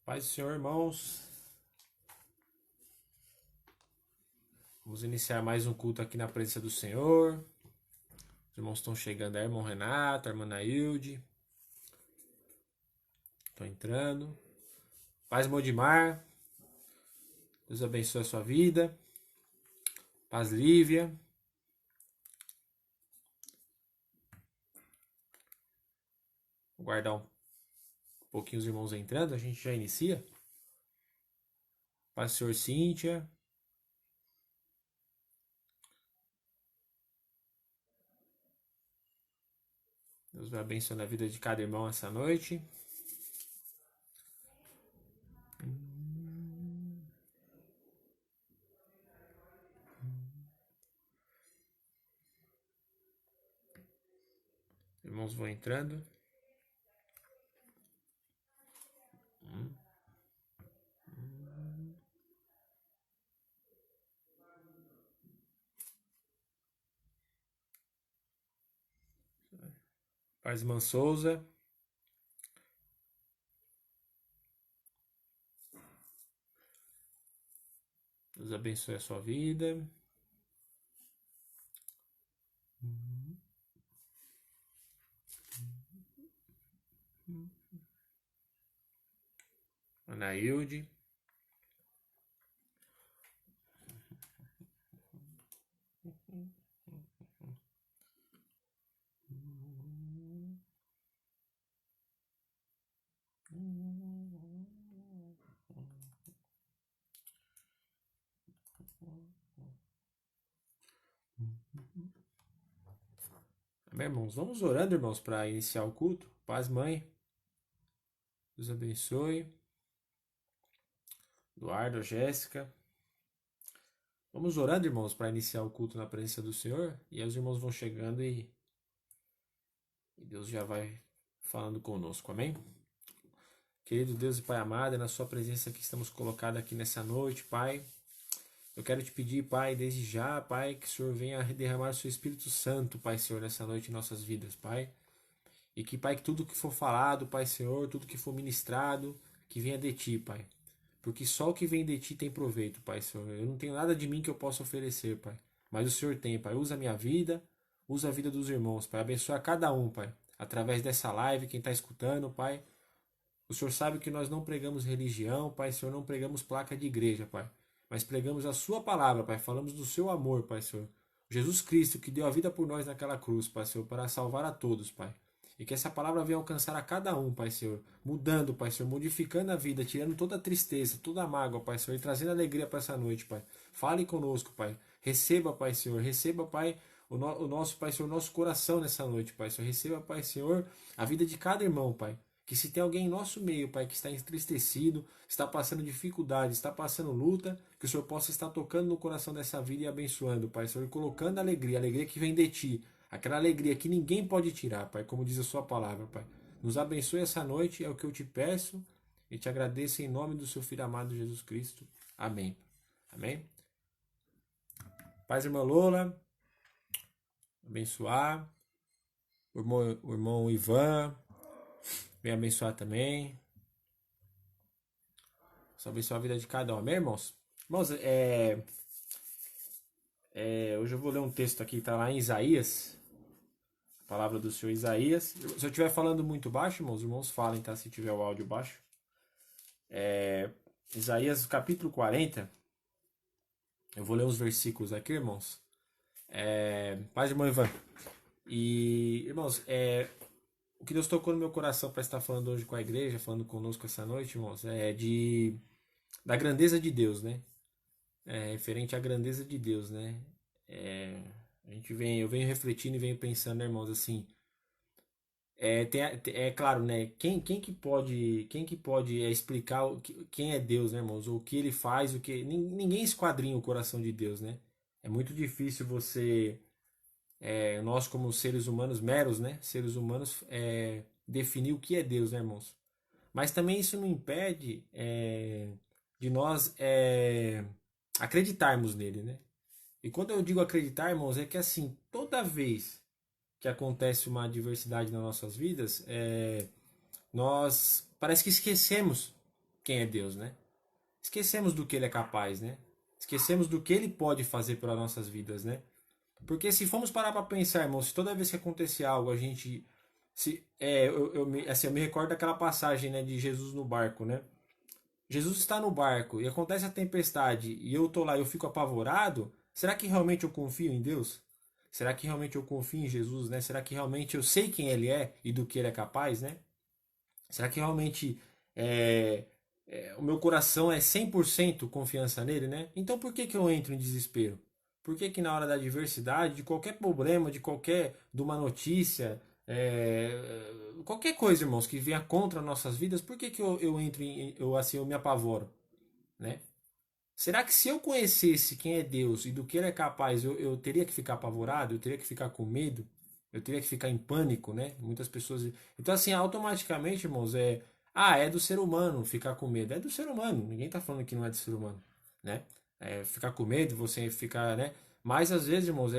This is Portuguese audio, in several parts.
Paz do Senhor, irmãos. Vamos iniciar mais um culto aqui na presença do Senhor. Os irmãos estão chegando aí, irmão Renato, a irmã Nailde. Estão entrando. Paz Modimar. Deus abençoe a sua vida. Paz Lívia. Vou guardar um pouquinho os irmãos entrando, a gente já inicia. Paz do Senhor Cíntia. Deus vai abençoando a vida de cada irmão essa noite. Irmãos vão entrando. Paz irmã Souza. Deus abençoe a sua vida. Anailde. Amém, irmãos? Vamos orando, irmãos, para iniciar o culto. Paz, mãe. Deus abençoe. Eduardo, Jéssica. Vamos orando, irmãos, para iniciar o culto na presença do Senhor. E aí os irmãos vão chegando e Deus já vai falando conosco. Amém? Querido Deus e Pai amado, é na sua presença que estamos colocados aqui nessa noite, Pai. Eu quero te pedir, Pai, desde já, Pai, que o Senhor venha derramar o seu Espírito Santo, Pai, Senhor, nessa noite em nossas vidas, Pai. E que, Pai, que tudo que for falado, Pai, Senhor, tudo que for ministrado, que venha de Ti, Pai. Porque só o que vem de Ti tem proveito, Pai, Senhor. Eu não tenho nada de mim que eu possa oferecer, Pai. Mas o Senhor tem, Pai. Usa a minha vida, usa a vida dos irmãos, Pai. Abençoa cada um, Pai. Através dessa live, quem está escutando, Pai. O Senhor sabe que nós não pregamos religião, Pai. Senhor, não pregamos placa de igreja, Pai. Mas pregamos a Sua palavra, Pai. Falamos do Seu amor, Pai, Senhor. Jesus Cristo, que deu a vida por nós naquela cruz, Pai, Senhor, para salvar a todos, Pai. E que essa palavra venha alcançar a cada um, Pai Senhor. Mudando, Pai Senhor, modificando a vida, tirando toda a tristeza, toda a mágoa, Pai Senhor, e trazendo alegria para essa noite, Pai. Fale conosco, Pai. Receba, Pai Senhor. Receba, Pai, o nosso, Pai Senhor, nosso coração nessa noite, Pai Senhor. Receba, Pai Senhor, a vida de cada irmão, Pai. Que se tem alguém em nosso meio, Pai, que está entristecido, está passando dificuldade, está passando luta, que o Senhor possa estar tocando no coração dessa vida e abençoando, Pai Senhor, e colocando a alegria que vem de Ti. Aquela alegria que ninguém pode tirar, Pai, como diz a Sua palavra, Pai. Nos abençoe essa noite, é o que eu te peço e te agradeço em nome do Seu Filho amado Jesus Cristo. Amém. Amém. Paz, irmã Lola. Abençoar. O irmão Ivan. Vem abençoar também. Só abençoar a vida de cada um. Amém, irmãos? Irmãos, hoje eu vou ler um texto aqui, tá lá em Isaías. Palavra do Senhor Isaías. Se eu estiver falando muito baixo, irmãos, os irmãos falem, tá? Se tiver o áudio baixo. Isaías capítulo 40. Eu vou ler uns versículos aqui, irmãos. Paz, irmão Ivan. E, irmãos, o que Deus tocou no meu coração para estar falando hoje com a igreja, falando conosco essa noite, irmãos, da grandeza de Deus, né? Referente à grandeza de Deus, né? Eu venho refletindo e venho pensando, né, irmãos, assim, claro, né? Quem que pode explicar quem é Deus, né, irmãos? O que ele faz, ninguém esquadrinha o coração de Deus, né? É muito difícil nós como seres humanos, meros, né? Seres humanos, definir o que é Deus, né, irmãos? Mas também isso não impede de nós acreditarmos nele, né? E quando eu digo acreditar, irmãos, é que assim, toda vez que acontece uma adversidade nas nossas vidas, nós parece que esquecemos quem é Deus, né? Esquecemos do que ele é capaz, né? Esquecemos do que ele pode fazer pelas nossas vidas, né? Porque se formos parar para pensar, irmão, se toda vez que acontecer algo, a gente eu me recordo daquela passagem, né, de Jesus no barco, né? Jesus está no barco e acontece a tempestade e eu tô lá e eu fico apavorado, será que realmente eu confio em Deus? Será que realmente eu confio em Jesus, né? Será que realmente eu sei quem ele é e do que ele é capaz, né? Será que realmente é, o meu coração é 100% confiança nele, né? Então por que que eu entro em desespero? Por que que na hora da adversidade, de qualquer problema, de uma notícia, qualquer coisa, irmãos, que venha contra nossas vidas, por que que eu entro eu me apavoro, né? Será que se eu conhecesse quem é Deus e do que ele é capaz, eu teria que ficar apavorado? Eu teria que ficar com medo? Eu teria que ficar em pânico, né? Muitas pessoas. Então, assim, automaticamente, irmãos, é do ser humano ficar com medo. É do ser humano. Ninguém tá falando que não é do ser humano, né? Ficar com medo, você ficar, né? Mas às vezes, irmãos,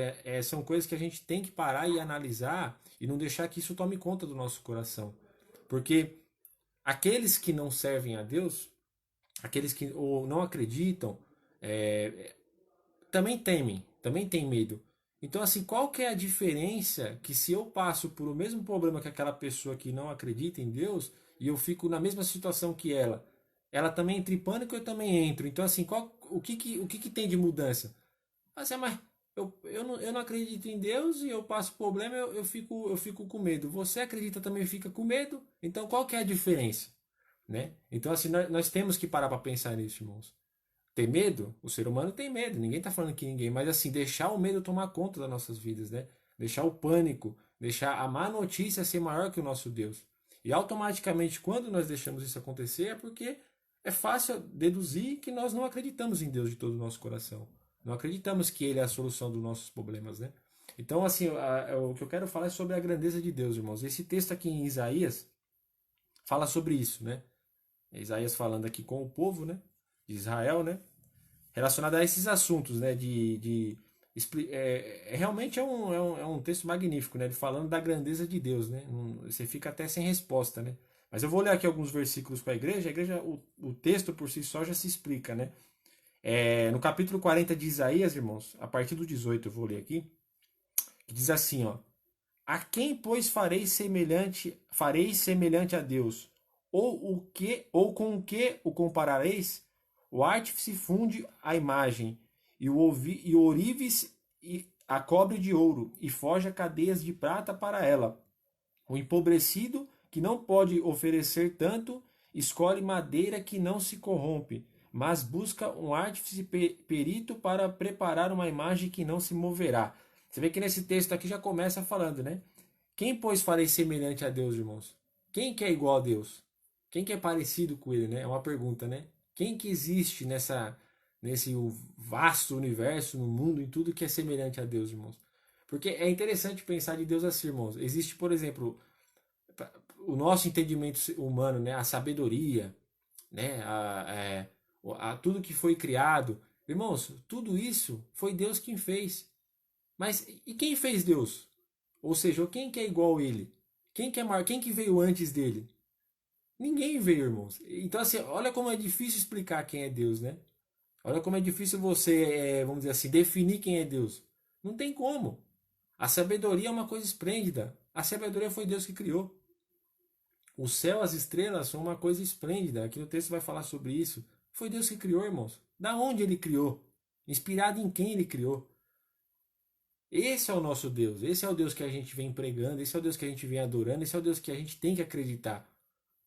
são coisas que a gente tem que parar e analisar e não deixar que isso tome conta do nosso coração. Porque aqueles que não servem a Deus, aqueles que ou não acreditam, é, também temem, também têm medo. Então, assim, qual que é a diferença que se eu passo por o mesmo problema que aquela pessoa que não acredita em Deus e eu fico na mesma situação que ela também entra em pânico, eu também entro. Então, assim, o que tem de mudança? Assim, mas eu não acredito em Deus e eu passo problema, eu fico com medo. Você acredita também e fica com medo? Então, qual que é a diferença? Né? Então, assim, nós temos que parar para pensar nisso, irmãos. Ter medo? O ser humano tem medo, ninguém está falando que ninguém, mas assim, deixar o medo tomar conta das nossas vidas, né? Deixar o pânico, deixar a má notícia ser maior que o nosso Deus. E automaticamente, quando nós deixamos isso acontecer, é porque é fácil deduzir que nós não acreditamos em Deus de todo o nosso coração. Não acreditamos que Ele é a solução dos nossos problemas, né? Então, assim, o que eu quero falar é sobre a grandeza de Deus, irmãos. Esse texto aqui em Isaías fala sobre isso, né? Isaías falando aqui com o povo, né? De Israel, né? Relacionado a esses assuntos, né? Realmente é um texto magnífico, né? Ele falando da grandeza de Deus, né? Você fica até sem resposta, né? Mas eu vou ler aqui alguns versículos para a igreja, o texto por si só já se explica, né? No capítulo 40 de Isaías, irmãos, a partir do 18 eu vou ler aqui, que diz assim, ó: a quem, pois, fareis semelhante a Deus? Ou com o que o comparareis? O artífice funde a imagem, e o ourives e a cobre de ouro, e forja cadeias de prata para ela. O empobrecido, que não pode oferecer tanto, escolhe madeira que não se corrompe, mas busca um artífice perito para preparar uma imagem que não se moverá. Você vê que nesse texto aqui já começa falando, né? Quem, pois, farei semelhante a Deus, irmãos? Quem que é igual a Deus? Quem que é parecido com ele, né? É uma pergunta, né? Quem que existe nesse vasto universo, no mundo, em tudo que é semelhante a Deus, irmãos? Porque é interessante pensar de Deus assim, irmãos. Existe, por exemplo, o nosso entendimento humano, né? A sabedoria, né? Tudo que foi criado. Irmãos, tudo isso foi Deus quem fez. Mas e quem fez Deus? Ou seja, quem que é igual a ele? Quem que é maior? Quem que veio antes dele? Ninguém veio, irmãos. Então, assim, olha como é difícil explicar quem é Deus, né? Olha como é difícil você, vamos dizer assim, definir quem é Deus. Não tem como. A sabedoria é uma coisa esplêndida. A sabedoria foi Deus que criou. O céu, as estrelas são uma coisa esplêndida. Aqui no texto vai falar sobre isso. Foi Deus que criou, irmãos. Da onde ele criou? Inspirado em quem ele criou? Esse é o nosso Deus. Esse é o Deus que a gente vem pregando. Esse é o Deus que a gente vem adorando. Esse é o Deus que a gente tem que acreditar.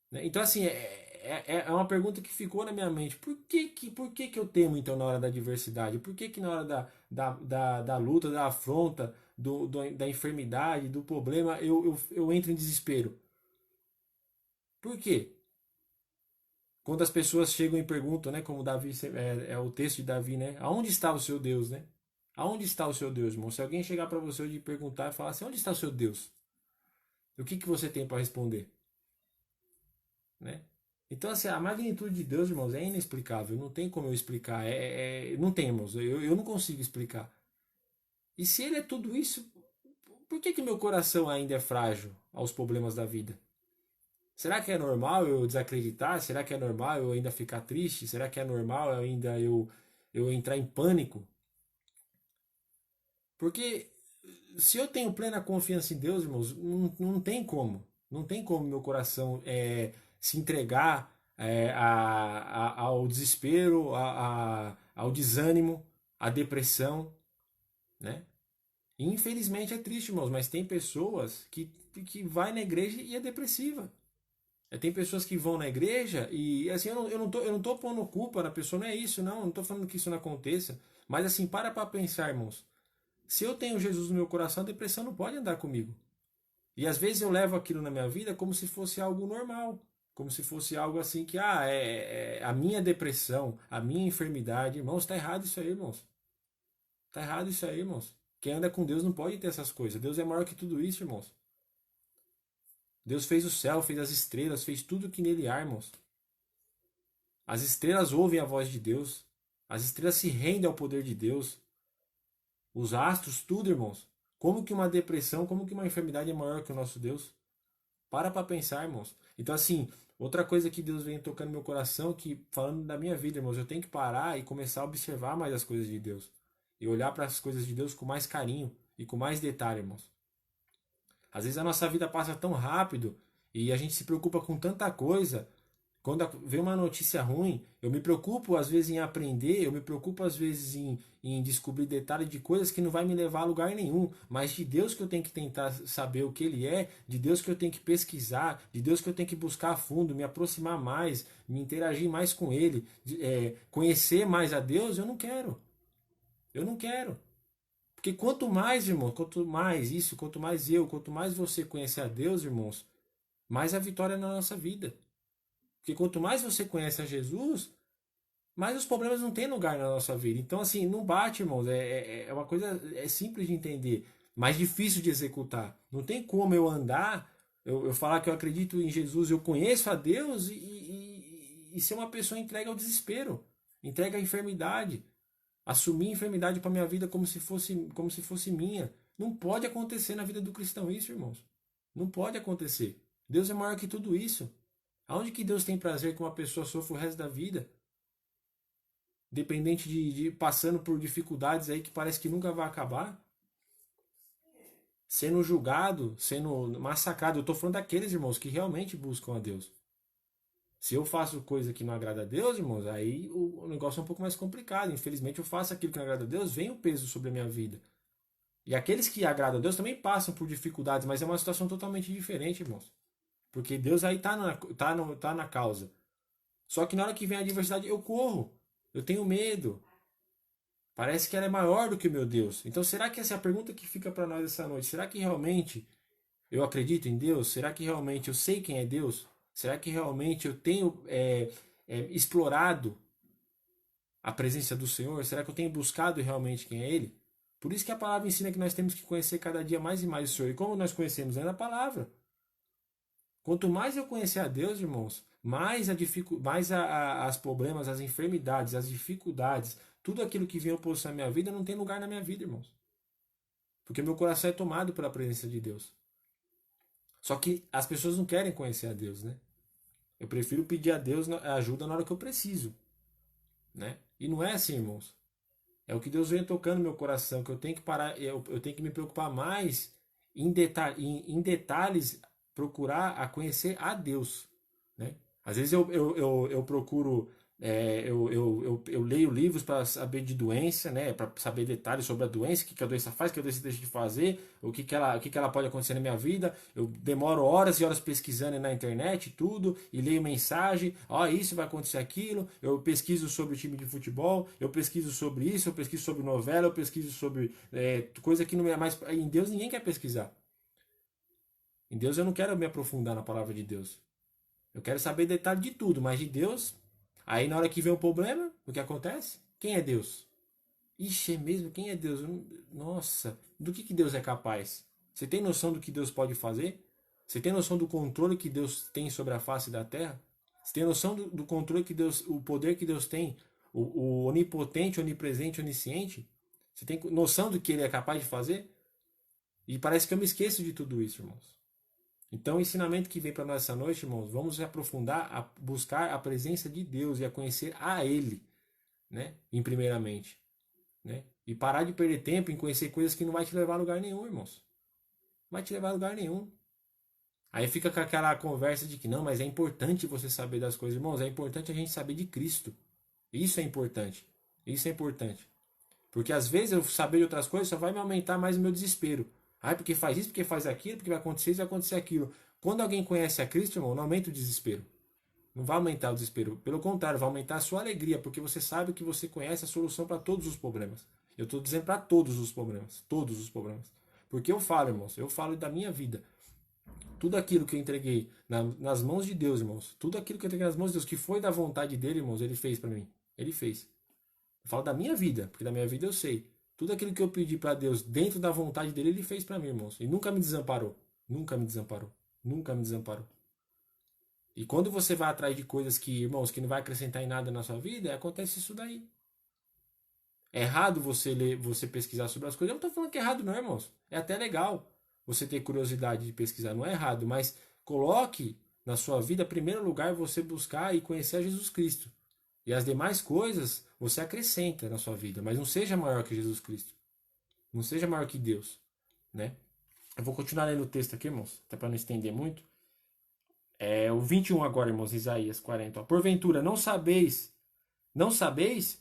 Né? Então, assim, é uma pergunta que ficou na minha mente. Por que que eu temo, então, na hora da adversidade? Por que que na hora da luta, da afronta, da enfermidade, do problema, eu entro em desespero? Por quê? Quando as pessoas chegam e perguntam, né, como Davi, é o texto de Davi, né? Aonde está o seu Deus, né? Aonde está o seu Deus, irmão? Se alguém chegar para você e perguntar e falar assim, onde está o seu Deus? O que que você tem para responder? Né? Então, assim, a magnitude de Deus, irmãos, é inexplicável. Não tem como eu explicar. Não tem, irmãos. Eu não consigo explicar. E se ele é tudo isso, por que que meu coração ainda é frágil aos problemas da vida? Será que é normal eu desacreditar? Será que é normal eu ainda ficar triste? Será que é normal eu entrar em pânico? Porque se eu tenho plena confiança em Deus, irmãos, não tem como. Não tem como meu coração se entregar ao desespero, ao desânimo, à depressão, né? E, infelizmente é triste, irmãos, mas tem pessoas que vai na igreja e é depressiva. Tem pessoas que vão na igreja e assim, eu não tô pondo culpa na pessoa, não é isso, não. Eu não tô falando que isso não aconteça. Mas assim, para pensar, irmãos. Se eu tenho Jesus no meu coração, a depressão não pode andar comigo. E às vezes eu levo aquilo na minha vida como se fosse algo normal. Como se fosse algo assim que, é a minha depressão, a minha enfermidade. Irmãos, tá errado isso aí, irmãos. Tá errado isso aí, irmãos. Quem anda com Deus não pode ter essas coisas. Deus é maior que tudo isso, irmãos. Deus fez o céu, fez as estrelas, fez tudo que nele há, irmãos. As estrelas ouvem a voz de Deus. As estrelas se rendem ao poder de Deus. Os astros, tudo, irmãos. Como que uma depressão, como que uma enfermidade é maior que o nosso Deus? Para pensar, irmãos. Então, assim, outra coisa que Deus vem tocando no meu coração, que falando da minha vida, irmãos, eu tenho que parar e começar a observar mais as coisas de Deus. E olhar para as coisas de Deus com mais carinho e com mais detalhe, irmãos. Às vezes a nossa vida passa tão rápido e a gente se preocupa com tanta coisa. Quando vem uma notícia ruim, eu me preocupo às vezes em aprender, eu me preocupo às vezes em descobrir detalhes de coisas que não vai me levar a lugar nenhum, mas de Deus que eu tenho que tentar saber o que Ele é, de Deus que eu tenho que pesquisar, de Deus que eu tenho que buscar a fundo, me aproximar mais, me interagir mais com Ele, conhecer mais a Deus, eu não quero. Eu não quero. Porque quanto mais, irmão, quanto mais isso, quanto mais você conhecer a Deus, irmãos, mais a vitória na nossa vida. Porque quanto mais você conhece a Jesus, mais os problemas não têm lugar na nossa vida. Então, assim, não bate, irmãos. É uma coisa simples de entender, mas difícil de executar. Não tem como eu andar, eu falar que eu acredito em Jesus, eu conheço a Deus e ser uma pessoa entregue ao desespero, entregue à enfermidade, assumir a enfermidade para minha vida como se fosse minha. Não pode acontecer na vida do cristão isso, irmãos. Não pode acontecer. Deus é maior que tudo isso. Aonde que Deus tem prazer que uma pessoa sofra o resto da vida? Dependente de passando por dificuldades aí que parece que nunca vai acabar? Sendo julgado, sendo massacrado. Eu estou falando daqueles irmãos que realmente buscam a Deus. Se eu faço coisa que não agrada a Deus, irmãos, aí o negócio é um pouco mais complicado. Infelizmente, eu faço aquilo que não agrada a Deus, vem o peso sobre a minha vida. E aqueles que agradam a Deus também passam por dificuldades, mas é uma situação totalmente diferente, irmãos. Porque Deus aí tá na causa. Só que na hora que vem a adversidade, eu corro. Eu tenho medo. Parece que ela é maior do que o meu Deus. Então, será que essa é a pergunta que fica para nós essa noite? Será que realmente eu acredito em Deus? Será que realmente eu sei quem é Deus? Será que realmente eu tenho explorado a presença do Senhor? Será que eu tenho buscado realmente quem é Ele? Por isso que a palavra ensina que nós temos que conhecer cada dia mais e mais o Senhor. E como nós conhecemos? É na palavra. Quanto mais eu conhecer a Deus, irmãos, mais as problemas, as enfermidades, as dificuldades, tudo aquilo que vem oposição à minha vida não tem lugar na minha vida, irmãos. Porque meu coração é tomado pela presença de Deus. Só que as pessoas não querem conhecer a Deus, né? Eu prefiro pedir a Deus ajuda na hora que eu preciso, né? E não é assim, irmãos. É o que Deus vem tocando no meu coração, que eu tenho que parar, eu tenho que me preocupar mais em detalhes, procurar a conhecer a Deus, né? Às vezes eu procuro, eu leio livros para saber de doença, né? Para saber detalhes sobre a doença, o que a doença faz, o que a doença deixa de fazer, o que ela pode acontecer na minha vida. Eu demoro horas e horas pesquisando na internet, tudo, e leio mensagem, isso vai acontecer aquilo. Eu pesquiso sobre o time de futebol, eu pesquiso sobre isso, eu pesquiso sobre novela, eu pesquiso sobre coisa que não é mais. Em Deus ninguém quer pesquisar. Em Deus eu não quero me aprofundar na palavra de Deus. Eu quero saber detalhe de tudo, mas de Deus. Aí na hora que vem o problema, o que acontece? Quem é Deus? Ixi, é mesmo? Quem é Deus? Nossa, do que Deus é capaz? Você tem noção do que Deus pode fazer? Você tem noção do controle que Deus tem sobre a face da terra? Você tem noção do controle que Deus, o poder que Deus tem, o onipotente, onipresente, onisciente? Você tem noção do que Ele é capaz de fazer? E parece que eu me esqueço de tudo isso, irmãos. Então, o ensinamento que vem para nós essa noite, irmãos, vamos aprofundar a buscar a presença de Deus e a conhecer a Ele, né? Em primeiramente, né? E parar de perder tempo em conhecer coisas que não vai te levar a lugar nenhum, irmãos. Não vai te levar a lugar nenhum. Aí fica com aquela conversa de que não, mas é importante você saber das coisas, irmãos. É importante a gente saber de Cristo. Isso é importante. Isso é importante. Porque às vezes eu saber de outras coisas só vai me aumentar mais o meu desespero. Ah, porque faz isso, porque faz aquilo, porque vai acontecer isso, vai acontecer aquilo. Quando alguém conhece a Cristo, irmão, não aumenta o desespero. Não vai aumentar o desespero. Pelo contrário, vai aumentar a sua alegria, porque você sabe que você conhece a solução para todos os problemas. Eu estou dizendo para todos os problemas. Todos os problemas. Porque eu falo, irmãos, eu falo da minha vida. Tudo aquilo que eu entreguei nas mãos de Deus, irmãos. Tudo aquilo que eu entreguei nas mãos de Deus, que foi da vontade dele, irmãos, ele fez para mim. Ele fez. Eu falo da minha vida, porque da minha vida eu sei. Tudo aquilo que eu pedi para Deus dentro da vontade dele, ele fez para mim, irmãos. E nunca me desamparou. Nunca me desamparou. Nunca me desamparou. E quando você vai atrás de coisas que, irmãos, que não vai acrescentar em nada na sua vida, acontece isso daí. É errado você ler, você pesquisar sobre as coisas. Eu não estou falando que é errado, não, irmãos. É até legal você ter curiosidade de pesquisar, não é errado, mas coloque na sua vida, em primeiro lugar, você buscar e conhecer a Jesus Cristo. E as demais coisas você acrescenta na sua vida, mas não seja maior que Jesus Cristo. Não seja maior que Deus, né? Eu vou continuar lendo o texto aqui, irmãos, até para não estender muito. É o 21 agora, irmãos, Isaías 40. Ó. Porventura não sabeis,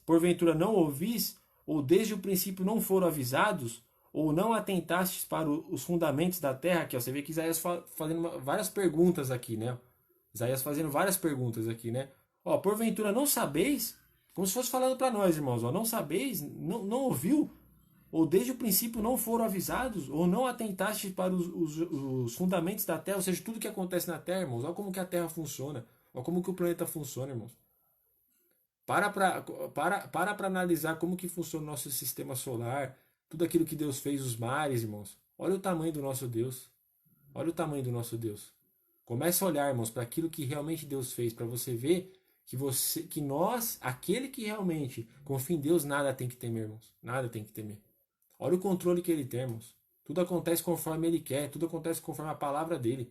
porventura não ouvis, ou desde o princípio não foram avisados, ou não atentastes para os fundamentos da terra, que ó, você vê que Isaías fazendo várias perguntas aqui, né? Isaías fazendo várias perguntas aqui, né? Ó, porventura não sabeis, como se fosse falando para nós, irmãos, ó, não sabeis, não ouviu, ou desde o princípio não foram avisados, ou não atentaste para os fundamentos da terra, ou seja, tudo que acontece na terra, irmãos, olha como que a terra funciona, olha como que o planeta funciona, irmãos. Para analisar como que funciona o nosso sistema solar, tudo aquilo que Deus fez, os mares, irmãos. Olha o tamanho do nosso Deus. Olha o tamanho do nosso Deus. Comece a olhar, irmãos, para aquilo que realmente Deus fez, para você ver que nós, aquele que realmente confia em Deus, nada tem que temer, irmãos. Nada tem que temer. Olha o controle que ele tem, irmãos. Tudo acontece conforme ele quer, tudo acontece conforme a palavra dele.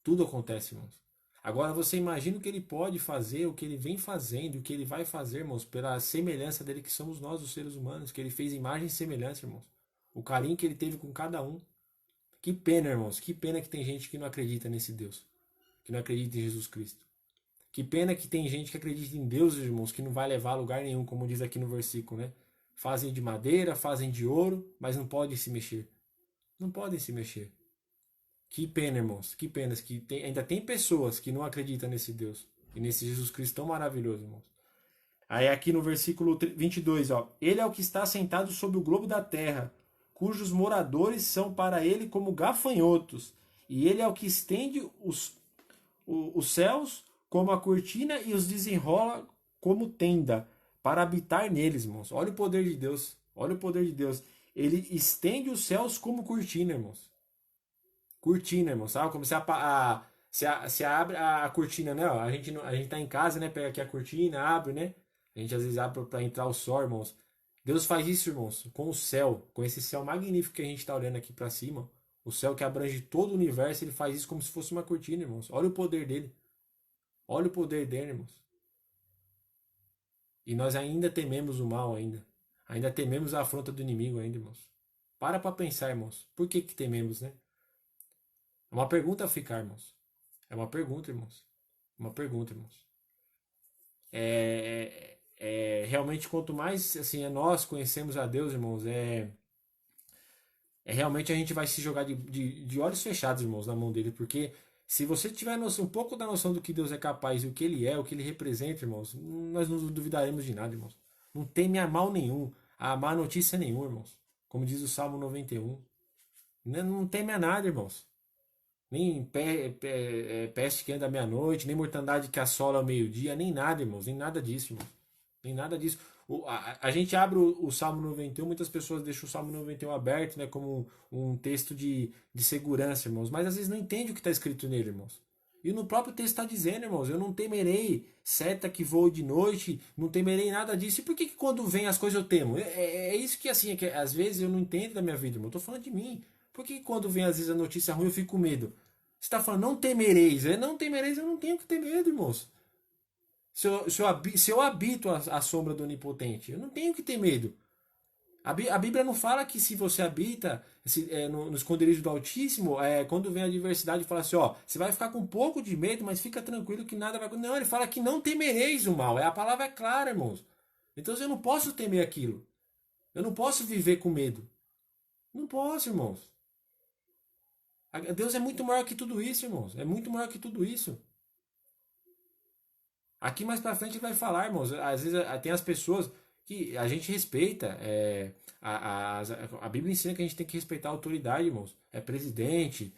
Tudo acontece, irmãos. Agora você imagina o que ele pode fazer, o que ele vem fazendo, o que ele vai fazer, irmãos, pela semelhança dele que somos nós, os seres humanos, que ele fez imagem e semelhança, irmãos. O carinho que ele teve com cada um. Que pena, irmãos, que pena que tem gente que não acredita nesse Deus, que não acredita em Jesus Cristo. Que pena que tem gente que acredita em Deus, irmãos, que não vai levar a lugar nenhum, como diz aqui no versículo, né? Fazem de madeira, fazem de ouro, mas não podem se mexer. Não podem se mexer. Que pena, irmãos, que pena que ainda tem pessoas que não acreditam nesse Deus e nesse Jesus Cristo tão maravilhoso, irmãos. Aí aqui no versículo 22, ó, ele é o que está sentado sobre o globo da terra, cujos moradores são para ele como gafanhotos, e ele é o que estende os céus como a cortina e os desenrola como tenda, para habitar neles, irmãos. Olha o poder de Deus, olha o poder de Deus. Ele estende os céus como cortina, irmãos. Cortina, irmão, sabe? Como se abre a cortina, né? Ó, a gente tá em casa, né? Pega aqui a cortina, abre, né? A gente às vezes abre para entrar o sol, irmãos. Deus faz isso, irmãos, com o céu, com esse céu magnífico que a gente tá olhando aqui para cima. O céu que abrange todo o universo, ele faz isso como se fosse uma cortina, irmãos. Olha o poder dele. Olha o poder dele, irmãos. E nós ainda tememos o mal ainda. Ainda tememos a afronta do inimigo ainda, irmãos. Para pensar, irmãos. Por que tememos, né? É uma pergunta a ficar, irmãos. É uma pergunta, irmãos. Uma pergunta, irmãos. Realmente, quanto mais assim, nós conhecemos a Deus, irmãos, realmente a gente vai se jogar de olhos fechados, irmãos, na mão dele, porque se você tiver noção, um pouco da noção do que Deus é capaz e o que ele é, o que ele representa, irmãos, nós não duvidaremos de nada, irmãos. Não teme a mal nenhum, a má notícia nenhuma, irmãos. Como diz o Salmo 91. Não teme a nada, irmãos. Nem peste que anda à meia-noite, nem mortandade que assola ao meio-dia, nem nada, irmãos, nem nada disso, irmãos. Nem nada disso. A gente abre o Salmo 91, muitas pessoas deixam o Salmo 91 aberto, né, como um texto de segurança, irmãos, mas às vezes não entende o que está escrito nele, irmãos. E no próprio texto está dizendo, irmãos, eu não temerei seta que voe de noite, não temerei nada disso. E por que quando vem as coisas eu temo? É isso que, assim, às vezes eu não entendo da minha vida, irmão. Eu tô falando de mim. Por que quando vem às vezes a notícia ruim eu fico com medo? Você está falando, não temereis. Não temereis, eu não tenho que ter medo, irmãos. Se eu habito a sombra do Onipotente, eu não tenho que ter medo. A Bíblia não fala que se você habita no esconderijo do Altíssimo, quando vem a adversidade, fala assim, ó, você vai ficar com um pouco de medo, mas fica tranquilo que nada vai acontecer. Não, ele fala que não temereis o mal. A palavra é clara, irmãos. Então eu não posso temer aquilo. Eu não posso viver com medo. Não posso, irmãos. Deus é muito maior que tudo isso, irmãos. É muito maior que tudo isso. Aqui mais pra frente ele vai falar, irmãos. Às vezes tem as pessoas que a gente respeita. A Bíblia ensina que a gente tem que respeitar a autoridade, irmãos. É presidente,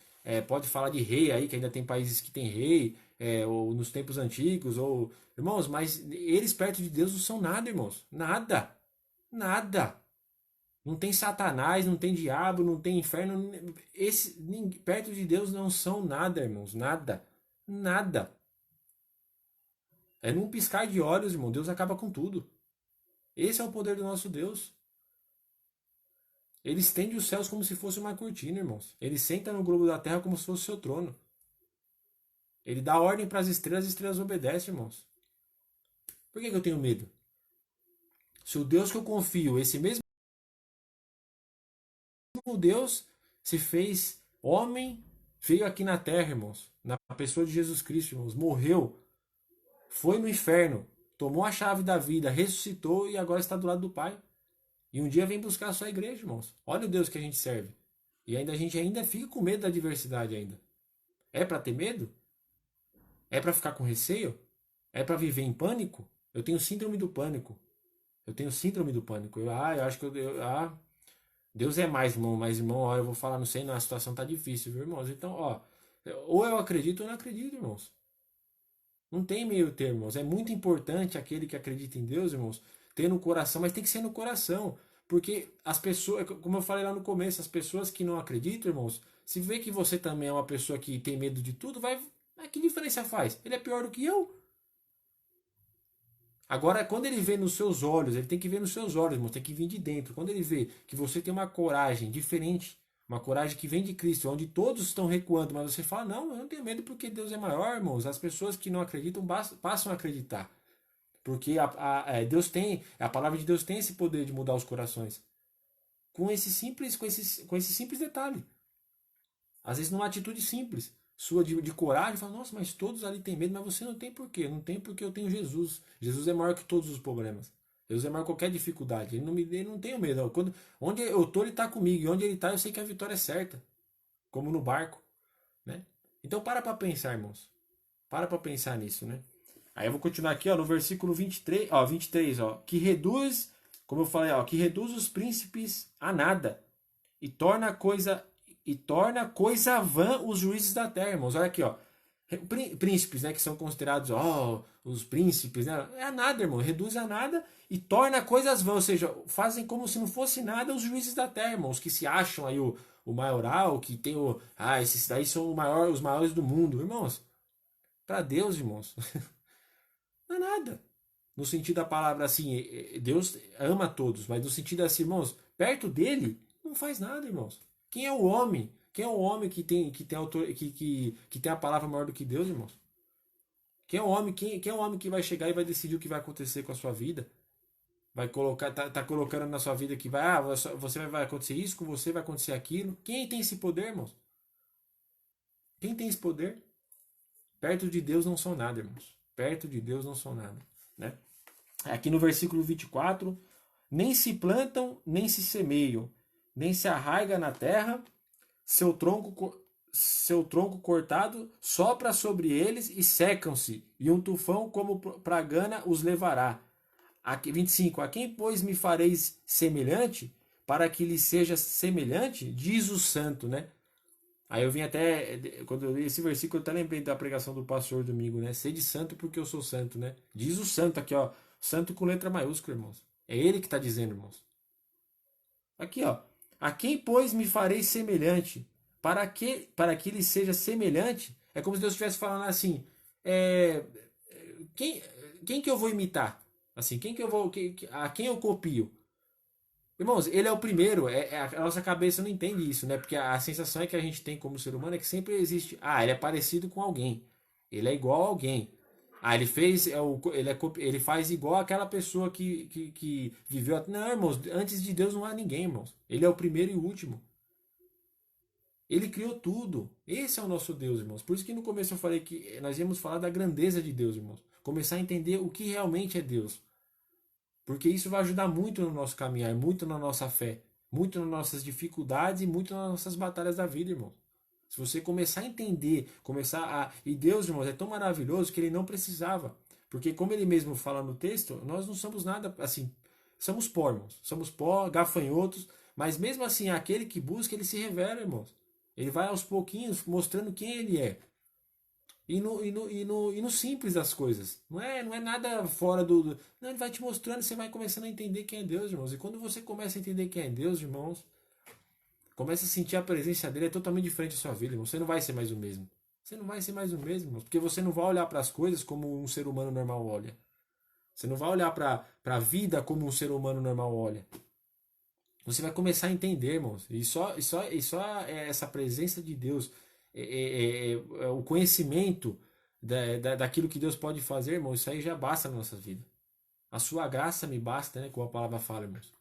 pode falar de rei aí, que ainda tem países que tem rei, ou nos tempos antigos, ou. Irmãos, mas eles perto de Deus não são nada, irmãos. Nada. Nada. Não tem Satanás, não tem diabo, não tem inferno. Perto de Deus não são nada, irmãos. Nada. Nada. É num piscar de olhos, irmão. Deus acaba com tudo. Esse é o poder do nosso Deus. Ele estende os céus como se fosse uma cortina, irmãos. Ele senta no globo da terra como se fosse seu trono. Ele dá ordem para as estrelas obedecem, irmãos. Por que eu tenho medo? Se o Deus que eu confio, esse mesmo Deus, se fez homem, veio aqui na terra, irmãos. Na pessoa de Jesus Cristo, irmãos. Morreu. Foi no inferno. Tomou a chave da vida, ressuscitou e agora está do lado do Pai. E um dia vem buscar a sua igreja, irmãos. Olha o Deus que a gente serve. E ainda a gente ainda fica com medo da adversidade ainda. É para ter medo? É para ficar com receio? É para viver em pânico? Eu tenho síndrome do pânico. Eu tenho síndrome do pânico. Eu acho que Deus é mais, irmão. Mas, irmão, ó, eu vou falar, não sei, não, a situação tá difícil, viu, irmãos? Então, ó, ou eu acredito ou não acredito, irmãos. Não tem meio termo, irmãos. É muito importante aquele que acredita em Deus, irmãos, ter no coração, mas tem que ser no coração. Porque as pessoas, como eu falei lá no começo, as pessoas que não acreditam, irmãos, se vê que você também é uma pessoa que tem medo de tudo, vai. Que diferença faz? Ele é pior do que eu? Agora, quando ele vê nos seus olhos, ele tem que ver nos seus olhos, irmão, tem que vir de dentro. Quando ele vê que você tem uma coragem diferente, uma coragem que vem de Cristo, onde todos estão recuando, mas você fala, não, eu não tenho medo porque Deus é maior, irmãos. As pessoas que não acreditam passam a acreditar. Porque Deus tem, a palavra de Deus tem esse poder de mudar os corações. Com esse simples detalhe. Às vezes numa atitude simples, sua de coragem, fala, nossa, mas todos ali têm medo, mas você não tem por quê? Não tem porque eu tenho Jesus. Jesus é maior que todos os problemas. Jesus é maior que qualquer dificuldade. Ele não tem medo. Onde eu tô, ele está comigo. E onde ele está, eu sei que a vitória é certa. Como no barco. Né? Então para pensar, irmãos. Para pensar nisso, né? Aí eu vou continuar aqui, ó, no versículo 23, ó, que reduz, como eu falei, ó, que reduz os príncipes a nada e torna coisa vã os juízes da terra, irmãos. Olha aqui, ó. Príncipes, né, que são considerados, ó, os príncipes, né? É a nada, irmão. Reduz a nada e torna coisas vãs, ou seja, fazem como se não fosse nada os juízes da terra, irmãos, que se acham aí o maioral, que tem esses daí são os maiores do mundo, irmãos. Para Deus, irmãos, não é nada. No sentido da palavra assim, Deus ama todos, mas no sentido assim, irmãos, perto dele não faz nada, irmãos. Quem é o homem? Quem é o homem que tem a palavra maior do que Deus, irmãos? Quem é o homem? Quem é o homem que vai chegar e vai decidir o que vai acontecer com a sua vida? Vai colocar, tá colocando na sua vida que vai acontecer isso com você, vai acontecer aquilo. Quem tem esse poder, irmãos? Quem tem esse poder? Perto de Deus não são nada, irmãos. Perto de Deus não são nada, né? Aqui no versículo 24, nem se plantam, nem se semeiam, nem se arraiga na terra, seu tronco cortado sopra sobre eles e secam-se, e um tufão como pragana os levará. Aqui, 25, a quem, pois, me fareis semelhante, para que lhe seja semelhante, diz o santo, né? Aí eu vim até, quando eu li esse versículo, eu até lembrei da pregação do pastor domingo, né? Sede santo porque eu sou santo, né? Diz o santo aqui, ó. Santo com letra maiúscula, irmãos. É ele que está dizendo, irmãos. Aqui, ó. A quem, pois, me farei semelhante? Para que ele seja semelhante? É como se Deus estivesse falando assim. É, quem que eu vou imitar? Assim, quem que eu vou. A quem eu copio? Irmãos, ele é o primeiro. A nossa cabeça não entende isso, né? Porque a sensação é que a gente tem como ser humano é que sempre existe. Ah, ele é parecido com alguém. Ele é igual a alguém. Ah, ele fez. Ele faz igual aquela pessoa que viveu. Não, irmãos, antes de Deus não há ninguém, irmãos. Ele é o primeiro e o último. Ele criou tudo. Esse é o nosso Deus, irmãos. Por isso que no começo eu falei que nós íamos falar da grandeza de Deus, irmãos. Começar a entender o que realmente é Deus. Porque isso vai ajudar muito no nosso caminhar, muito na nossa fé, muito nas nossas dificuldades e muito nas nossas batalhas da vida, irmão. Se você começar a entender, começar a. E Deus, irmãos, é tão maravilhoso que ele não precisava. Porque, como ele mesmo fala no texto, nós não somos nada assim. Somos pó, irmãos. Somos pó, gafanhotos. Mas mesmo assim, aquele que busca, ele se revela, irmãos. Ele vai aos pouquinhos mostrando quem ele é. E no simples das coisas. Não é nada fora do. Não, ele vai te mostrando, você vai começando a entender quem é Deus, irmãos. E quando você começa a entender quem é Deus, irmãos, começa a sentir a presença dele, é totalmente diferente da sua vida, irmão. Você não vai ser mais o mesmo. Você não vai ser mais o mesmo, irmãos. Porque você não vai olhar para as coisas como um ser humano normal olha. Você não vai olhar para a vida como um ser humano normal olha. Você vai começar a entender, irmãos. E só essa presença de Deus, o conhecimento daquilo que Deus pode fazer, irmãos, isso aí já basta na nossa vida. A sua graça me basta, né? Como a palavra fala, irmãos.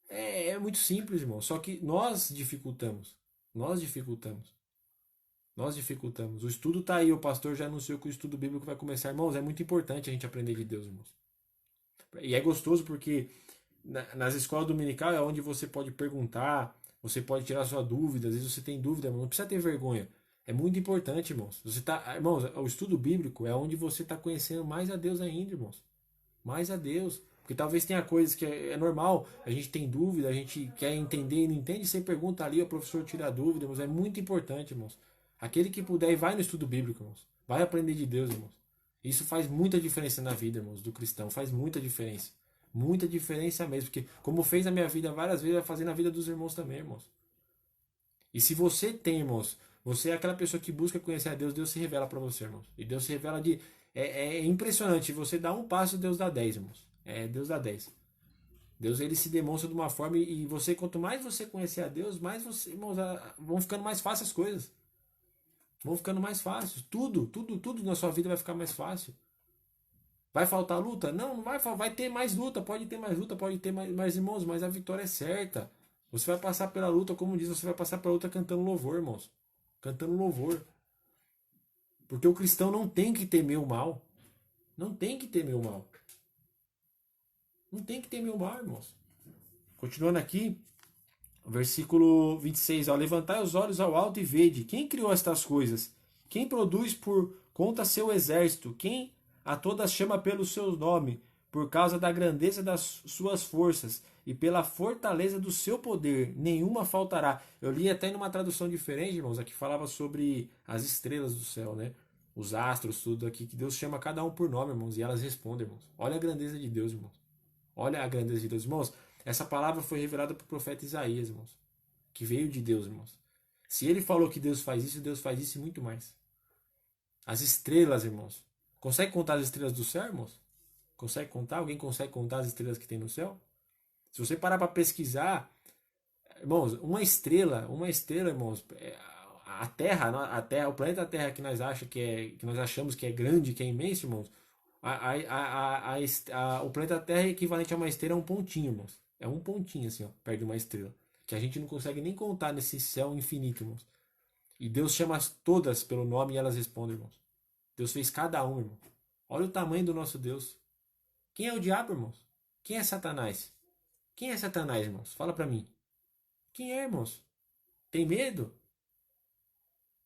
É muito simples, irmão. Só que nós dificultamos. Nós dificultamos. Nós dificultamos. O estudo está aí. O pastor já anunciou que o estudo bíblico vai começar. Irmãos, é muito importante a gente aprender de Deus, irmãos. E é gostoso porque nas escolas dominical é onde você pode perguntar, você pode tirar sua dúvida. Às vezes você tem dúvida, irmão. Não precisa ter vergonha. É muito importante, irmãos. Irmãos, o estudo bíblico é onde você está conhecendo mais a Deus ainda, irmãos. Mais a Deus. Porque talvez tenha coisas que é normal, a gente tem dúvida, a gente quer entender e não entende, você pergunta ali, o professor tira a dúvida, irmãos. É muito importante, irmãos. Aquele que puder, vai no estudo bíblico, irmãos. Vai aprender de Deus, irmãos. Isso faz muita diferença na vida, irmãos, do cristão. Faz muita diferença. Muita diferença mesmo. Porque, como fez na minha vida várias vezes, vai fazer na vida dos irmãos também, irmãos. E se você tem, irmãos, você é aquela pessoa que busca conhecer a Deus, Deus se revela para você, irmãos. E Deus se revela de. É impressionante. Você dá um passo, Deus dá 10, irmãos. Deus dá 10. Deus ele se demonstra de uma forma e você, quanto mais você conhecer a Deus, mais você, irmãos, vão ficando mais fáceis as coisas. Vão ficando mais fáceis. Tudo na sua vida vai ficar mais fácil. Vai faltar luta? Não, não vai, vai ter mais luta, pode ter mais luta, pode ter mais irmãos, mas a vitória é certa. Você vai passar pela luta, como diz, você vai passar pela luta cantando louvor, irmãos. Cantando louvor. Porque o cristão não tem que temer o mal. Não tem que temer o mal. Não tem que temer o mal, irmãos. Continuando aqui, versículo 26. Ó, levantai os olhos ao alto e vede. Quem criou estas coisas? Quem produz por conta seu exército? Quem a todas chama pelo seu nome? Por causa da grandeza das suas forças e pela fortaleza do seu poder, nenhuma faltará. Eu li até numa tradução diferente, irmãos, aqui falava sobre as estrelas do céu, né? Os astros, tudo aqui, que Deus chama cada um por nome, irmãos, e elas respondem, irmãos. Olha a grandeza de Deus, irmãos. Olha a grandeza de Deus, irmãos. Essa palavra foi revelada para o profeta Isaías, irmãos, que veio de Deus, irmãos. Se ele falou que Deus faz isso e muito mais. As estrelas, irmãos. Consegue contar as estrelas do céu, irmãos? Consegue contar? Alguém consegue contar as estrelas que tem no céu? Se você parar para pesquisar, irmãos, uma estrela, irmãos, a Terra, o planeta Terra que nós que nós achamos que é grande, que é imenso, irmãos, o planeta Terra é equivalente a uma estrela, é um pontinho, irmãos. É um pontinho assim, ó, perto de uma estrela, que a gente não consegue nem contar nesse céu infinito, irmãos. E Deus chama todas pelo nome e elas respondem, irmãos. Deus fez cada um, irmão. Olha o tamanho do nosso Deus. Quem é o diabo, irmãos? Quem é Satanás? Quem é Satanás, irmãos? Fala para mim. Quem é, irmãos? Tem medo?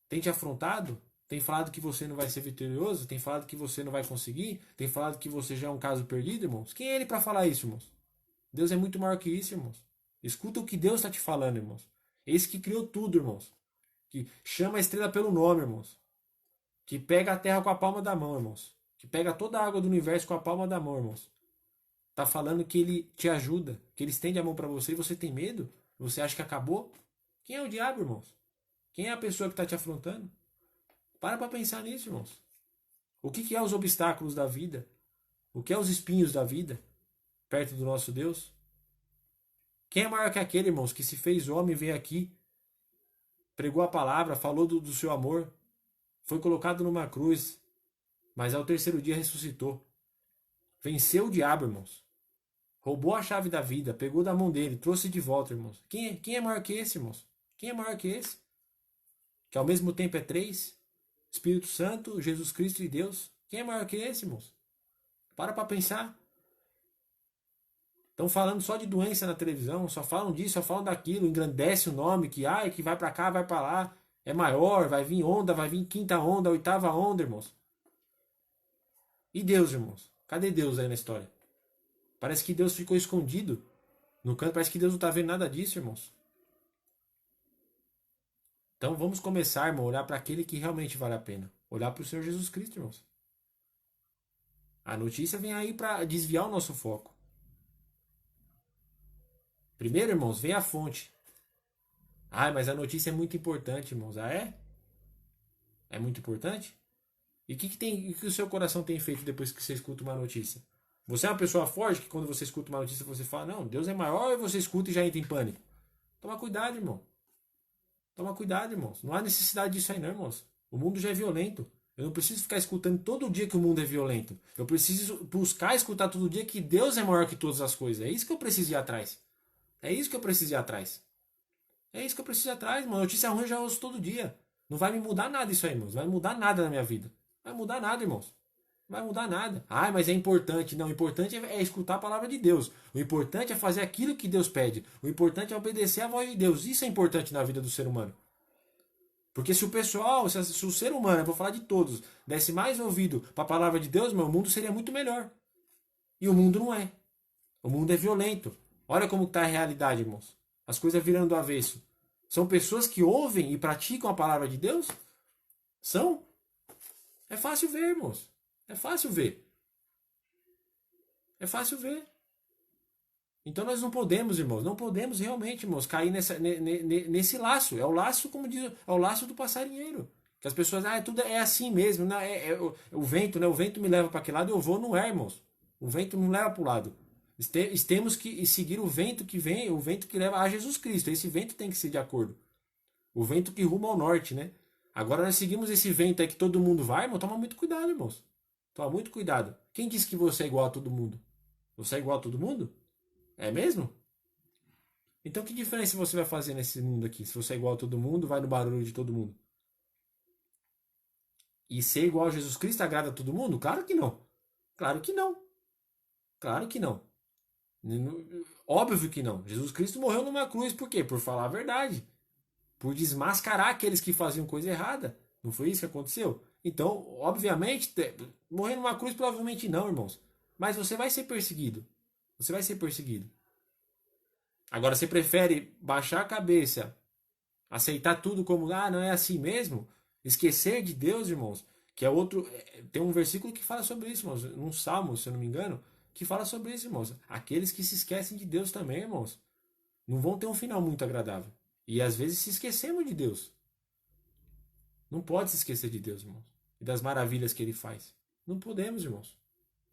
Tem te afrontado? Tem falado que você não vai ser vitorioso? Tem falado que você não vai conseguir? Tem falado que você já é um caso perdido, irmãos? Quem é ele para falar isso, irmãos? Deus é muito maior que isso, irmãos. Escuta o que Deus está te falando, irmãos. Esse que criou tudo, irmãos. Que chama a estrela pelo nome, irmãos. Que pega a terra com a palma da mão, irmãos. Que pega toda a água do universo com a palma da mão, irmãos. Tá falando que ele te ajuda, que ele estende a mão para você e você tem medo? Você acha que acabou? Quem é o diabo, irmãos? Quem é a pessoa que está te afrontando? Para pensar nisso, irmãos. O que é os obstáculos da vida? O que é os espinhos da vida perto do nosso Deus? Quem é maior que aquele, irmãos, que se fez homem, veio aqui, pregou a palavra, falou do seu amor, foi colocado numa cruz, mas ao terceiro dia ressuscitou. Venceu o diabo, irmãos. Roubou a chave da vida, pegou da mão dele, trouxe de volta, irmãos. Quem é maior que esse, irmãos? Quem é maior que esse? Que ao mesmo tempo é três? Espírito Santo, Jesus Cristo e Deus. Quem é maior que esse, irmãos? Para pensar. Estão falando só de doença na televisão, só falam disso, só falam daquilo, engrandece o nome, que vai para cá, vai para lá, é maior, vai vir onda, vai vir quinta onda, oitava onda, irmãos. E Deus, irmãos? Cadê Deus aí na história? Parece que Deus ficou escondido no canto, parece que Deus não está vendo nada disso, irmãos. Então vamos começar, irmão, a olhar para aquele que realmente vale a pena. Olhar para o Senhor Jesus Cristo, irmãos. A notícia vem aí para desviar o nosso foco. Primeiro, irmãos, vem a fonte. Ah, mas a notícia é muito importante, irmãos. Ah, é? É muito importante? E o que o seu coração tem feito depois que você escuta uma notícia? Você é uma pessoa forte que quando você escuta uma notícia você fala, não, Deus é maior, e você escuta e já entra em pânico. Toma cuidado, irmão. Toma cuidado, irmãos. Não há necessidade disso aí, não, irmãos. O mundo já é violento. Eu não preciso ficar escutando todo dia que o mundo é violento. Eu preciso buscar escutar todo dia que Deus é maior que todas as coisas. É isso que eu preciso ir atrás. É isso que eu preciso ir atrás. É isso que eu preciso ir atrás, mano. Notícia ruim eu já ouço todo dia. Não vai me mudar nada isso aí, irmãos. Não vai mudar nada na minha vida. Não vai mudar nada, irmãos. Não vai mudar nada. Ah, mas é importante. Não, o importante é escutar a palavra de Deus. O importante é fazer aquilo que Deus pede. O importante é obedecer à voz de Deus. Isso é importante na vida do ser humano. Porque se o pessoal, se o ser humano, eu vou falar de todos, desse mais ouvido para a palavra de Deus, meu, o mundo seria muito melhor. E o mundo não é. O mundo é violento. Olha como está a realidade, irmãos. As coisas virando do avesso. São pessoas que ouvem e praticam a palavra de Deus? São? É fácil ver, irmãos. É fácil ver. É fácil ver. Então nós não podemos, irmãos, não podemos realmente, irmãos, cair nesse laço. É o laço, como diz, é o laço do passarinheiro. Que as pessoas, tudo é assim mesmo, não, o vento, né? O vento me leva para aquele lado, eu vou, não é, irmãos. O vento não leva para o lado. Temos que seguir o vento que vem, o vento que leva a Jesus Cristo. Esse vento tem que ser de acordo. O vento que ruma ao norte, né? Agora nós seguimos esse vento aí que todo mundo vai, irmão, toma muito cuidado, irmãos. Toma muito cuidado. Quem disse que você é igual a todo mundo? Você é igual a todo mundo? É mesmo? Então que diferença você vai fazer nesse mundo aqui? Se você é igual a todo mundo, vai no barulho de todo mundo. E ser igual a Jesus Cristo agrada a todo mundo? Claro que não. Claro que não. Claro que não. Óbvio que não. Jesus Cristo morreu numa cruz por quê? Por falar a verdade. Por desmascarar aqueles que faziam coisa errada. Não foi isso que aconteceu? Então, obviamente, morrer numa cruz provavelmente não, irmãos. Mas você vai ser perseguido. Você vai ser perseguido. Agora, você prefere baixar a cabeça, aceitar tudo como, não é assim mesmo? Esquecer de Deus, irmãos, que é outro. Tem um versículo que fala sobre isso, irmãos. Num salmo, se eu não me engano, que fala sobre isso, irmãos. Aqueles que se esquecem de Deus também, irmãos, não vão ter um final muito agradável. E às vezes se esquecemos de Deus. Não pode se esquecer de Deus, irmãos. E das maravilhas que ele faz. Não podemos, irmãos.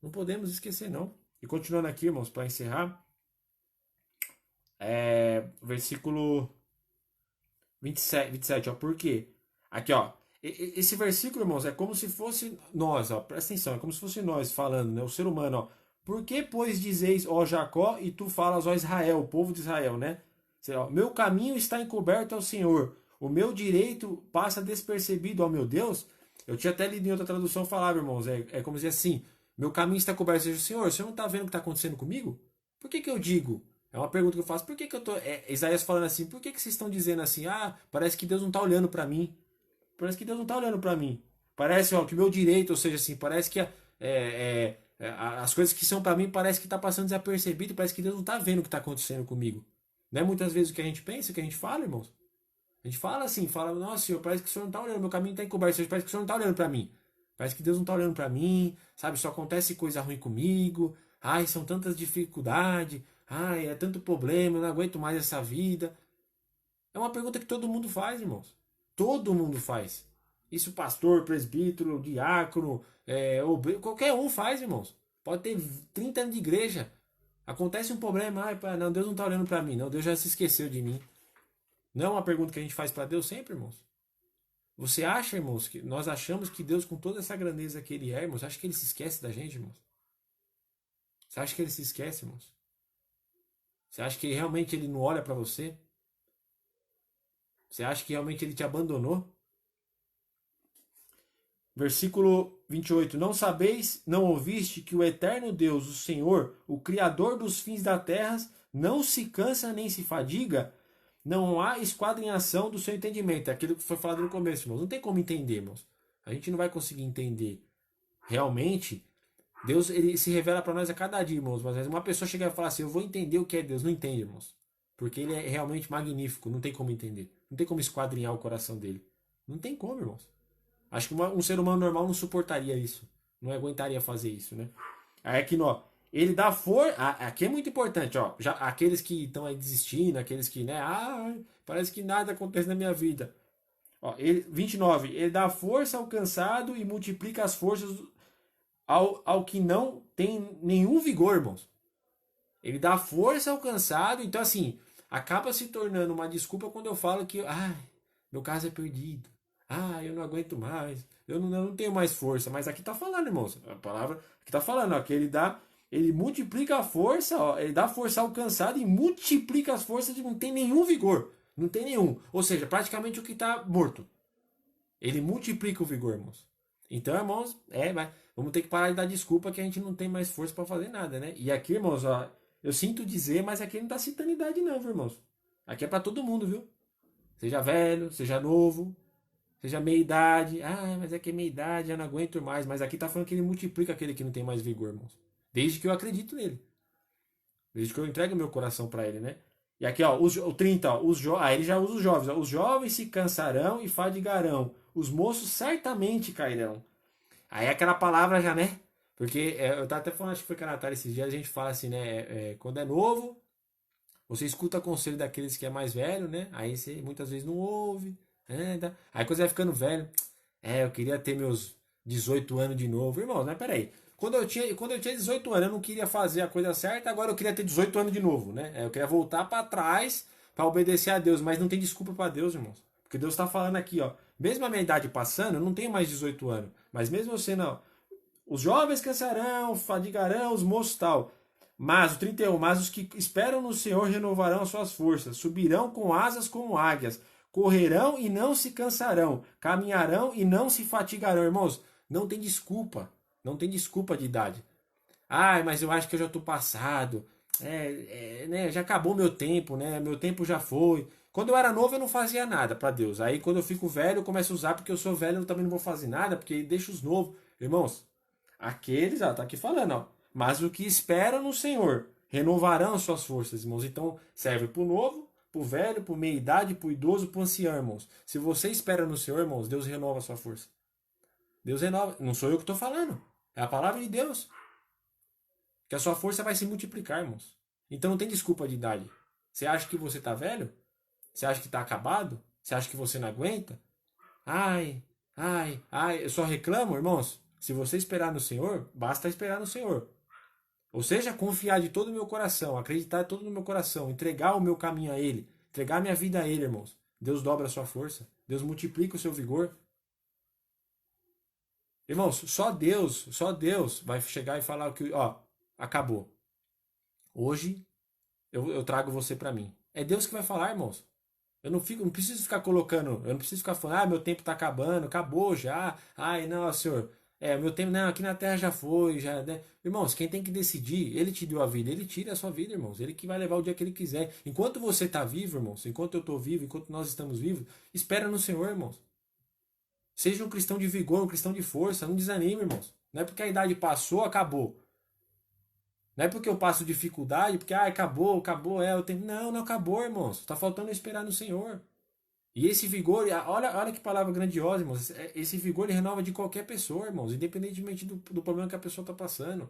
Não podemos esquecer, não. E continuando aqui, irmãos, para encerrar. Versículo 27, ó. Por quê? Aqui, ó. Esse versículo, irmãos, é como se fosse nós, ó. Presta atenção, é como se fosse nós falando, né? O ser humano, ó. Por que, pois, dizeis, ó Jacó, e tu falas, ó Israel, o povo de Israel, né? Meu caminho está encoberto ao Senhor. O meu direito passa despercebido ao meu Deus. Eu tinha até lido em outra tradução falava, irmãos. É como dizer assim: meu caminho está coberto. Senhor, você não está vendo o que está acontecendo comigo? Por que eu digo? É uma pergunta que eu faço. Por que eu tô. Isaías falando assim: por que vocês estão dizendo assim? Parece que Deus não está olhando para mim. Parece que Deus não está olhando para mim. Parece que o meu direito, ou seja, assim, parece que as coisas que são para mim parece que está passando desapercebido. Parece que Deus não está vendo o que está acontecendo comigo. Não é muitas vezes o que a gente pensa, o que a gente fala, irmãos. A gente fala assim, nossa, Senhor, parece que o Senhor não está olhando, meu caminho está encoberto, parece que o Senhor não está olhando para mim. Parece que Deus não está olhando para mim, sabe? Só acontece coisa ruim comigo. Ai, são tantas dificuldades. Ai, é tanto problema, eu não aguento mais essa vida. É uma pergunta que todo mundo faz, irmãos. Todo mundo faz. Isso pastor, presbítero, diácono, qualquer um faz, irmãos. Pode ter 30 anos de igreja. Acontece um problema, não, Deus não está olhando para mim, não, Deus já se esqueceu de mim. Não é uma pergunta que a gente faz para Deus sempre, irmãos? Você acha, irmãos, que nós achamos que Deus, com toda essa grandeza que Ele é, irmãos, acha que Ele se esquece da gente, irmãos? Você acha que Ele se esquece, irmãos? Você acha que realmente Ele não olha para você? Você acha que realmente Ele te abandonou? Versículo 28. Não sabeis, não ouviste que o eterno Deus, o Senhor, o Criador dos fins da terra, não se cansa nem se fadiga? Não há esquadrinhação do seu entendimento. É aquilo que foi falado no começo, irmãos. Não tem como entender, irmãos. A gente não vai conseguir entender. Realmente, Deus ele se revela para nós a cada dia, irmãos. Mas uma pessoa chega e fala assim, eu vou entender o que é Deus. Não entende, irmãos. Porque ele é realmente magnífico. Não tem como entender. Não tem como esquadrinhar o coração dele. Não tem como, irmãos. Acho que um ser humano normal não suportaria isso. Não aguentaria fazer isso, né? Aí aqui, ó, ele dá força. Aqui é muito importante, ó. Já, aqueles que estão aí desistindo, aqueles que, né? Parece que nada acontece na minha vida. Ó, 29. Ele dá força ao cansado e multiplica as forças ao que não tem nenhum vigor, irmãos. Ele dá força ao cansado. Então, assim, acaba se tornando uma desculpa quando eu falo que, meu caso é perdido. Eu não aguento mais. Eu não tenho mais força. Mas aqui tá falando, irmãos. A palavra aqui tá falando, ó, que ele multiplica a força, ó, ele dá força ao cansado e multiplica as forças de não tem nenhum vigor. Não tem nenhum. Ou seja, praticamente o que tá morto. Ele multiplica o vigor, irmãos. Então, irmãos, vamos ter que parar de dar desculpa que a gente não tem mais força para fazer nada, né? E aqui, irmãos, ó, eu sinto dizer, mas aqui não tá citando idade não, viu, irmãos? Aqui é para todo mundo, viu? Seja velho, seja novo, seja meia idade. Mas é que é meia idade, eu não aguento mais. Mas aqui tá falando que ele multiplica aquele que não tem mais vigor, irmãos. Desde que eu acredito nele. Desde que eu entrego meu coração para ele, né? E aqui, ó, o 30, ó, ele já usa os jovens. Ó, os jovens se cansarão e fadigarão. Os moços certamente cairão. Aí é aquela palavra já, né? Porque eu tava até falando, acho que foi com a Natália esses dias, a gente fala assim, né? Quando é novo, você escuta conselho daqueles que é mais velho, né? Aí você muitas vezes não ouve. Aí quando você vai ficando velho, eu queria ter meus 18 anos de novo. Irmão, né? Peraí. Quando eu tinha 18 anos, eu não queria fazer a coisa certa, agora eu queria ter 18 anos de novo, né? Eu queria voltar para trás para obedecer a Deus, mas não tem desculpa para Deus, irmãos. Porque Deus está falando aqui, ó. Mesmo a minha idade passando, eu não tenho mais 18 anos. Mas mesmo você não. Os jovens cansarão, fadigarão, os moços tal. Mas, o 31, mas os que esperam no Senhor renovarão as suas forças, subirão com asas como águias, correrão e não se cansarão, caminharão e não se fatigarão. Irmãos, não tem desculpa. Não tem desculpa de idade. Mas eu acho que eu já estou passado. Né, já acabou meu tempo, né? Meu tempo já foi. Quando eu era novo, eu não fazia nada para Deus. Aí, quando eu fico velho, eu começo a usar, porque eu sou velho, eu também não vou fazer nada, porque deixa os novos. Irmãos, aqueles, tá aqui falando, ó. Mas o que esperam no Senhor renovarão suas forças, irmãos. Então, serve para o novo, para o velho, para o meia-idade, para o idoso, para o ancião, irmãos. Se você espera no Senhor, irmãos, Deus renova a sua força. Deus renova. Não sou eu que estou falando. É a palavra de Deus. Que a sua força vai se multiplicar, irmãos. Então não tem desculpa de idade. Você acha que você está velho? Você acha que está acabado? Você acha que você não aguenta? Eu só reclamo, irmãos. Se você esperar no Senhor, basta esperar no Senhor. Ou seja, confiar de todo o meu coração, acreditar todo no meu coração, entregar o meu caminho a Ele, entregar a minha vida a Ele, irmãos. Deus dobra a sua força. Deus multiplica o seu vigor. Irmãos, só Deus vai chegar e falar que, acabou. Hoje eu trago você para mim. É Deus que vai falar, irmãos. Não preciso ficar colocando, eu não preciso ficar falando, meu tempo tá acabando, acabou já. Não, senhor. Meu tempo, não, aqui na terra já foi, já, né? Irmãos, quem tem que decidir, ele te deu a vida, ele tira a sua vida, irmãos. Ele que vai levar o dia que ele quiser. Enquanto você tá vivo, irmãos, enquanto eu tô vivo, enquanto nós estamos vivos, espera no Senhor, irmãos. Seja um cristão de vigor, um cristão de força, não desanime, irmãos. Não é porque a idade passou, acabou. Não é porque eu passo dificuldade, porque acabou, eu tenho. Não acabou, irmãos. Tá faltando esperar no Senhor. E esse vigor, olha que palavra grandiosa, irmãos. Esse vigor ele renova de qualquer pessoa, irmãos, independentemente do problema que a pessoa está passando.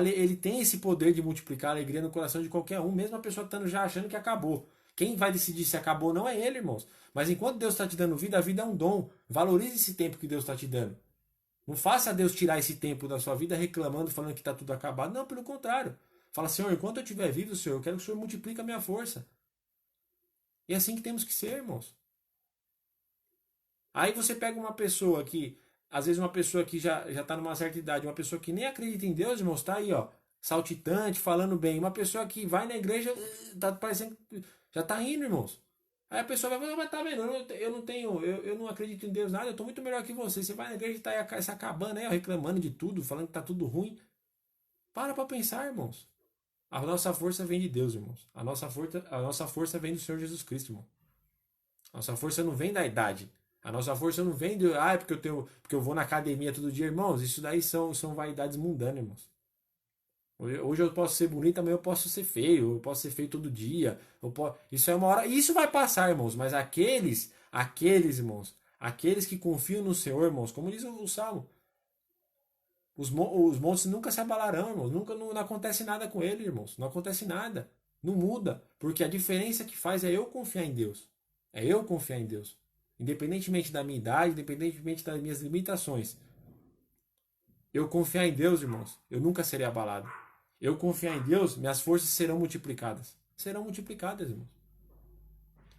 Ele tem esse poder de multiplicar a alegria no coração de qualquer um, mesmo a pessoa estando já achando que acabou. Quem vai decidir se acabou ou não é ele, irmãos. Mas enquanto Deus está te dando vida, a vida é um dom. Valorize esse tempo que Deus está te dando. Não faça Deus tirar esse tempo da sua vida reclamando, falando que está tudo acabado. Não, pelo contrário. Fala, Senhor, enquanto eu estiver vivo, Senhor, eu quero que o Senhor multiplique a minha força. E é assim que temos que ser, irmãos. Aí você pega uma pessoa que, às vezes uma pessoa que já tá numa certa idade, uma pessoa que nem acredita em Deus, irmãos, tá aí, ó, saltitante, falando bem. Uma pessoa que vai na igreja, tá parecendo que já tá indo, irmãos. Aí a pessoa vai falar, mas tá vendo, eu não tenho, eu não acredito em Deus nada, eu tô muito melhor que você. Você vai na igreja e tá aí se acabando aí, ó, reclamando de tudo, falando que tá tudo ruim. Para pensar, irmãos. A nossa força vem de Deus, irmãos. A nossa força vem do Senhor Jesus Cristo, irmão. A nossa força não vem da idade. A nossa força não vem de, é porque eu vou na academia todo dia, irmãos. Isso daí são vaidades mundanas, irmãos. Hoje eu posso ser bonito, amanhã eu posso ser feio, eu posso ser feio todo dia. Isso é uma hora, isso vai passar, irmãos. Mas aqueles, irmãos, aqueles que confiam no Senhor, irmãos, como diz o Salmo, os montes nunca se abalarão, irmãos. Nunca não acontece nada com ele, irmãos. Não acontece nada. Não muda. Porque a diferença que faz é eu confiar em Deus. É eu confiar em Deus. Independentemente da minha idade, independentemente das minhas limitações. Eu confiar em Deus, irmãos, eu nunca serei abalado. Eu confiar em Deus, minhas forças serão multiplicadas. Serão multiplicadas, irmãos.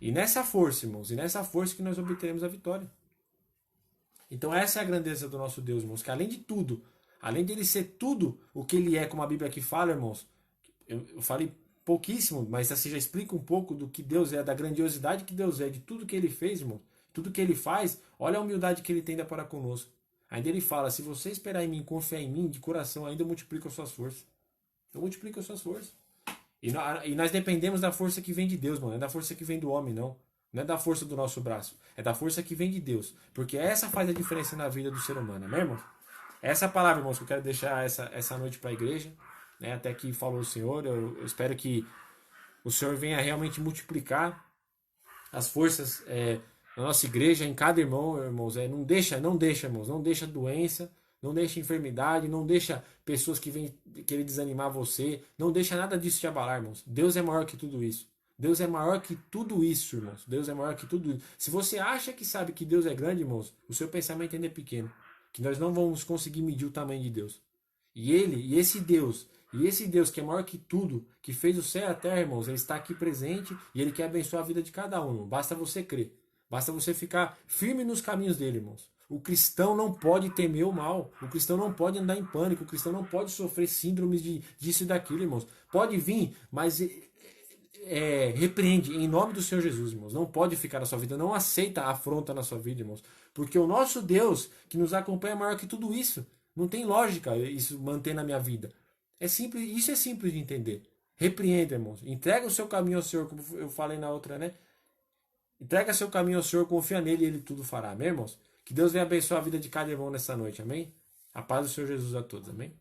E nessa força, irmãos, e nessa força que nós obteremos a vitória. Então essa é a grandeza do nosso Deus, irmãos, que além de tudo, além de ele ser tudo o que ele é, como a Bíblia aqui fala, irmãos, eu falei pouquíssimo, mas assim já explica um pouco do que Deus é, da grandiosidade que Deus é, de tudo que ele fez, irmãos, tudo que ele faz, olha a humildade que ele tem para conosco. Ainda ele fala, se você esperar em mim, confiar em mim, de coração, ainda eu multiplico as suas forças. Eu multiplico as suas forças. E nós dependemos da força que vem de Deus, mano. Não é da força que vem do homem, não. Não é da força do nosso braço. É da força que vem de Deus. Porque essa faz a diferença na vida do ser humano, amém, irmãos? Essa palavra, irmãos, que eu quero deixar essa noite para a igreja. Né? Até que falou o Senhor. Eu espero que o Senhor venha realmente multiplicar as forças na nossa igreja, em cada irmão, irmãos. Não deixa, irmãos. Não deixa doença. Não deixa enfermidade, não deixa pessoas que vêm querer desanimar você, não deixa nada disso te abalar, irmãos. Deus é maior que tudo isso. Deus é maior que tudo isso, irmãos. Deus é maior que tudo isso. Se você acha que sabe que Deus é grande, irmãos, o seu pensamento ainda é pequeno. Que nós não vamos conseguir medir o tamanho de Deus. E esse Deus que é maior que tudo, que fez o céu e a terra, irmãos, ele está aqui presente e ele quer abençoar a vida de cada um. Irmão. Basta você crer. Basta você ficar firme nos caminhos dele, irmãos. O cristão não pode temer o mal. O cristão não pode andar em pânico. O cristão não pode sofrer síndromes disso e daquilo, irmãos. Pode vir, mas repreende em nome do Senhor Jesus, irmãos. Não pode ficar na sua vida. Não aceita a afronta na sua vida, irmãos. Porque o nosso Deus que nos acompanha é maior que tudo isso. Não tem lógica isso manter na minha vida. É simples, isso é simples de entender. Repreenda, irmãos. Entrega o seu caminho ao Senhor, como eu falei na outra, né? Entrega seu caminho ao Senhor, confia nele e ele tudo fará. Amém, irmãos? Que Deus venha abençoar a vida de cada irmão nessa noite, amém? A paz do Senhor Jesus a todos, amém?